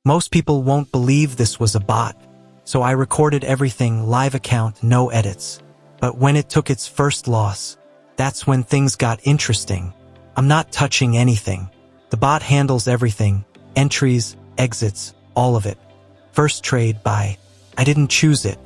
Most people won't believe this was a bot, so I recorded everything, live account, no edits. But when it took its first loss, that's when things got interesting. I'm not touching anything. The bot handles everything, entries, exits, all of it. First trade, buy. I didn't choose it.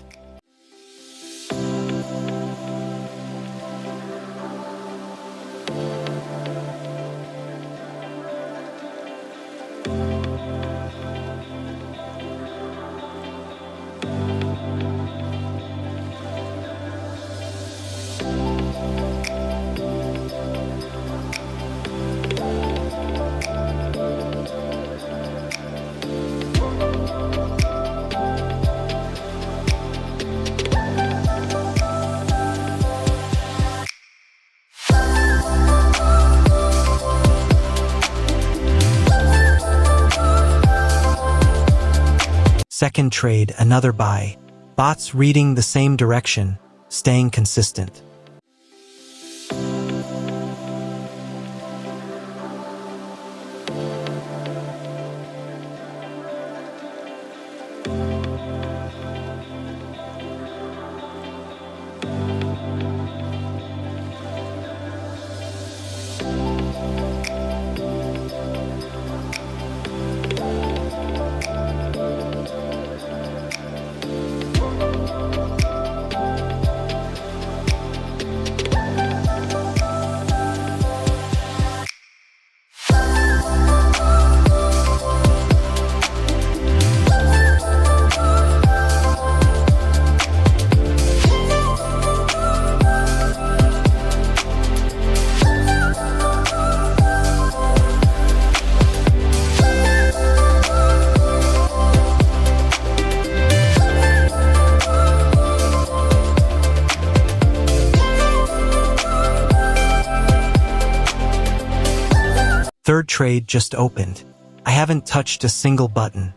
Second trade, another buy. Bots reading the same direction, staying consistent. Third trade just opened. I haven't touched a single button.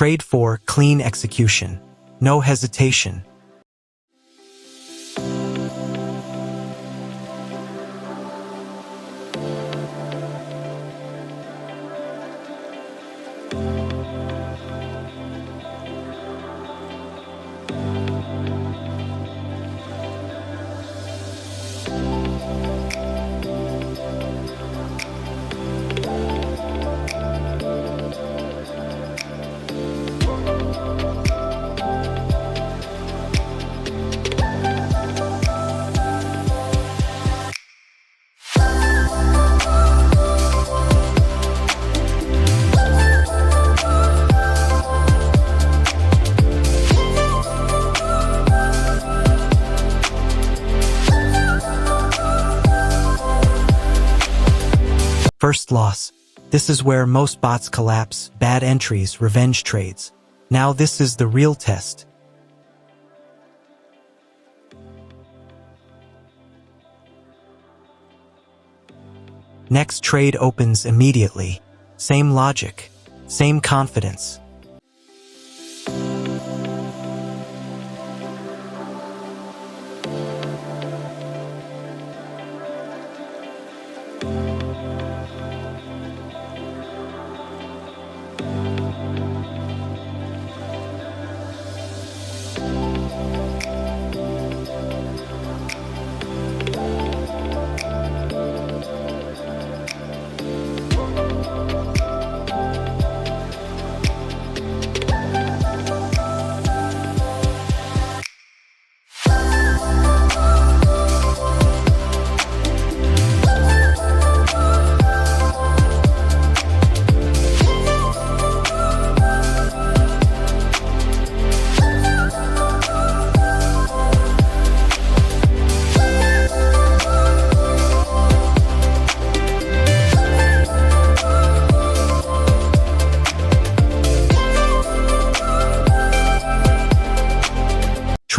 Trade 4, clean execution. No hesitation. First loss. This is where most bots collapse, bad entries, revenge trades. Now this is the real test. Next trade opens immediately. Same logic, same confidence.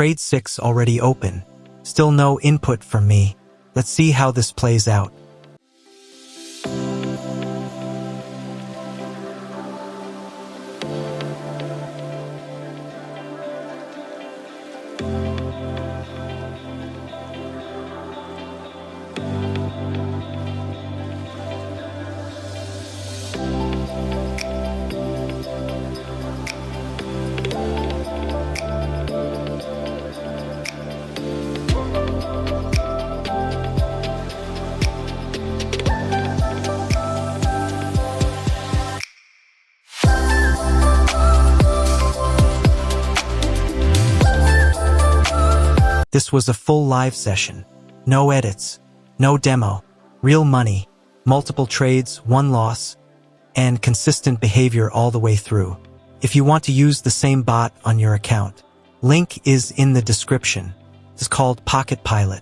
Trade 6 already open. Still no input from me. Let's see how this plays out. This was a full live session. No edits, no demo, real money, multiple trades, one loss, and consistent behavior all the way through. If you want to use the same bot on your account, link is in the description. It's called PocketPilot.